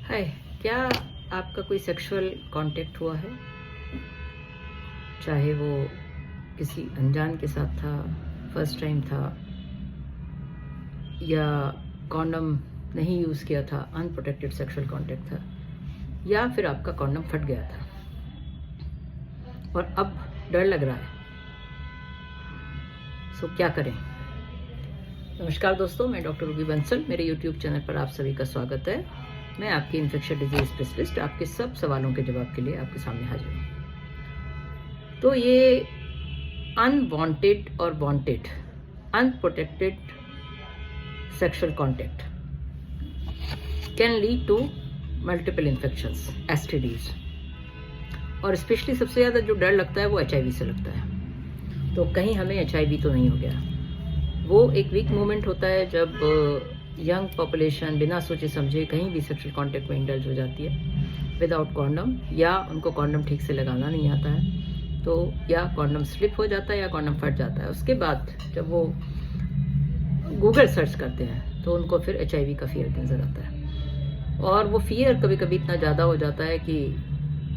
हाय, क्या आपका कोई सेक्सुअल कांटेक्ट हुआ है? चाहे वो किसी अनजान के साथ था, फर्स्ट टाइम था, या कॉन्डम नहीं यूज़ किया था, अनप्रोटेक्टेड सेक्सुअल कांटेक्ट था, या फिर आपका कॉन्डम फट गया था और अब डर लग रहा है। सो क्या करें? नमस्कार दोस्तों, मैं डॉक्टर रूबी बंसल। मेरे यूट्यूब चैनल पर आप सभी का स्वागत है। मैं आपकी इन्फेक्शन डिजीज स्पेशलिस्ट आपके सब सवालों के जवाब के लिए आपके सामने हाजिर हूँ। तो ये अनवांटेड और wanted unprotected sexual contact can lead to multiple infections, STDs, और स्पेशली सबसे ज़्यादा जो डर लगता है वो HIV से लगता है। तो कहीं हमें HIV तो नहीं हो गया। वो एक वीक मोमेंट होता है जब यंग पॉपुलेशन बिना सोचे समझे कहीं भी सेक्सुअल कांटेक्ट में इंडल्ज हो जाती है विदाउट कॉन्डम, या उनको कॉन्डम ठीक से लगाना नहीं आता है, तो या कॉन्डम स्लिप हो जाता है या कॉन्डम फट जाता है। उसके बाद जब वो गूगल सर्च करते हैं तो उनको फिर HIV का फियर नज़र आता है, और वो फियर कभी कभी इतना ज़्यादा हो जाता है कि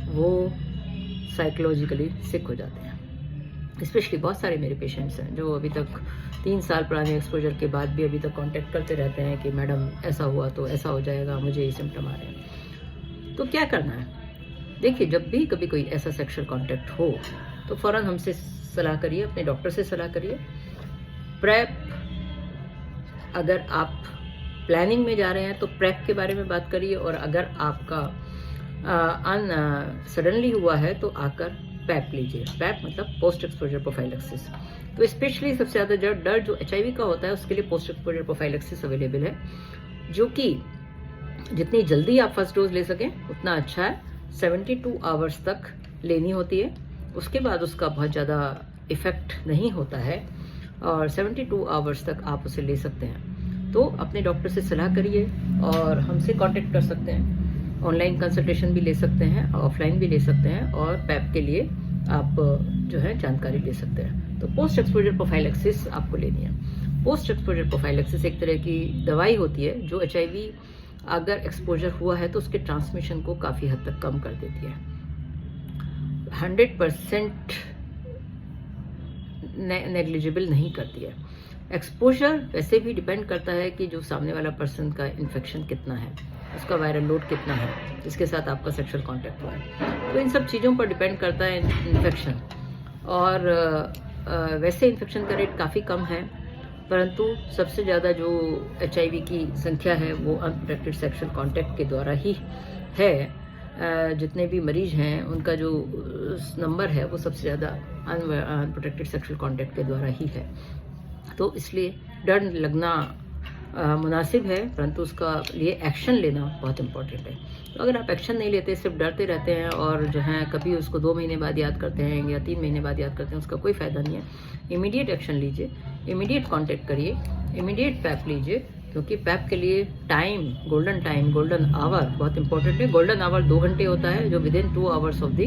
वो साइकोलॉजिकली सिक हो जाते हैं। स्पेशली बहुत सारे मेरे पेशेंट्स हैं जो अभी तक 3 साल पुराने एक्सपोजर के बाद भी अभी तक कांटेक्ट करते रहते हैं कि मैडम ऐसा हुआ तो ऐसा हो जाएगा, मुझे ये सिम्टम आ रहे हैं। तो क्या करना है? देखिए, जब भी कभी कोई ऐसा सेक्सुअल कांटेक्ट हो तो फ़ौरन हमसे सलाह करिए, अपने डॉक्टर से सलाह करिए। प्रेप, अगर आप प्लानिंग में जा रहे हैं तो प्रेप के बारे में बात करिए, और अगर आपका सडनली हुआ है तो आकर पैप लीजिए। पैप मतलब पोस्ट एक्सपोजर प्रोफाइलैक्सिस। तो स्पेशली सबसे ज़्यादा डर जो HIV का होता है उसके लिए पोस्ट एक्सपोजर प्रोफाइलैक्सिस अवेलेबल है, जो कि जितनी जल्दी आप फर्स्ट डोज ले सकें उतना अच्छा है। 72 आवर्स तक लेनी होती है, उसके बाद उसका बहुत ज़्यादा इफ़ेक्ट नहीं होता है, और 72 आवर्स तक आप उसे ले सकते हैं। तो अपने डॉक्टर से सलाह करिए और हमसे कांटेक्ट कर सकते हैं। ऑनलाइन कंसल्टेशन भी ले सकते हैं, ऑफलाइन भी ले सकते हैं, और पैप के लिए आप जो है जानकारी ले सकते हैं। तो पोस्ट एक्सपोजर प्रोफाइलैक्सिस आपको लेनी है। पोस्ट एक्सपोजर प्रोफाइलैक्सिस एक तरह की दवाई होती है जो HIV अगर एक्सपोजर हुआ है तो उसके ट्रांसमिशन को काफ़ी हद तक कम कर देती है। 100% नेग्लिजिबल नहीं करती है। एक्सपोजर वैसे भी डिपेंड करता है कि जो सामने वाला पर्सन का इन्फेक्शन कितना है, उसका वायरल लोड कितना है, जिसके साथ आपका सेक्सुअल कांटेक्ट हुआ है। तो इन सब चीज़ों पर डिपेंड करता है इन्फेक्शन, और वैसे इन्फेक्शन का रेट काफ़ी कम है, परंतु सबसे ज़्यादा जो HIV की संख्या है वो अनप्रोटेक्टेड सेक्सुअल कांटेक्ट के द्वारा ही है। जितने भी मरीज हैं उनका जो नंबर है वो सबसे ज़्यादा अनप्रोटेक्टेड सेक्सुअल कांटेक्ट के द्वारा ही है। तो इसलिए डर लगना मुनासिब है, परंतु उसका लिए एक्शन लेना बहुत इम्पोर्टेंट है। तो अगर आप एक्शन नहीं लेते, सिर्फ डरते रहते हैं और जो है कभी उसको 2 महीने बाद याद करते हैं या 3 महीने बाद याद करते हैं, उसका कोई फ़ायदा नहीं है। इमीडिएट एक्शन लीजिए, इमीडिएट कांटेक्ट करिए, इमीडिएट पैप लीजिए, क्योंकि पैप के लिए टाइम, गोल्डन आवर बहुत इंपॉर्टेंट है। गोल्डन आवर 2 घंटे होता है जो within 2 hours of the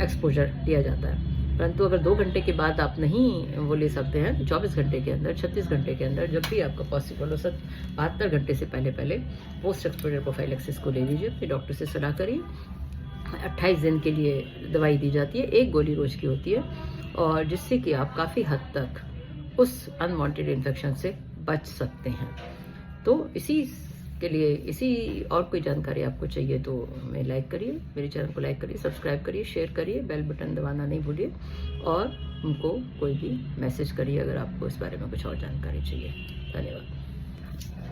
exposure दिया जाता है। परंतु अगर 2 घंटे के बाद आप नहीं वो ले सकते हैं तो 24 घंटे के अंदर, 36 घंटे के अंदर, जब भी आपका पॉसिबल हो, 72 घंटे से पहले पोस्ट एक्सपोजर प्रोफाइलैक्सिस को ले लीजिए। अपने डॉक्टर से सलाह करिए। 28 दिन के लिए दवाई दी जाती है, 1 गोली रोज की होती है, और जिससे कि आप काफ़ी हद तक उस अनवांटेड इन्फेक्शन से बच सकते हैं। तो इसी के लिए और कोई जानकारी आपको चाहिए तो हमें लाइक करिए, मेरे चैनल को लाइक करिए, सब्सक्राइब करिए, शेयर करिए, बेल बटन दबाना नहीं भूलिए, और हमको कोई भी मैसेज करिए अगर आपको इस बारे में कुछ और जानकारी चाहिए। धन्यवाद।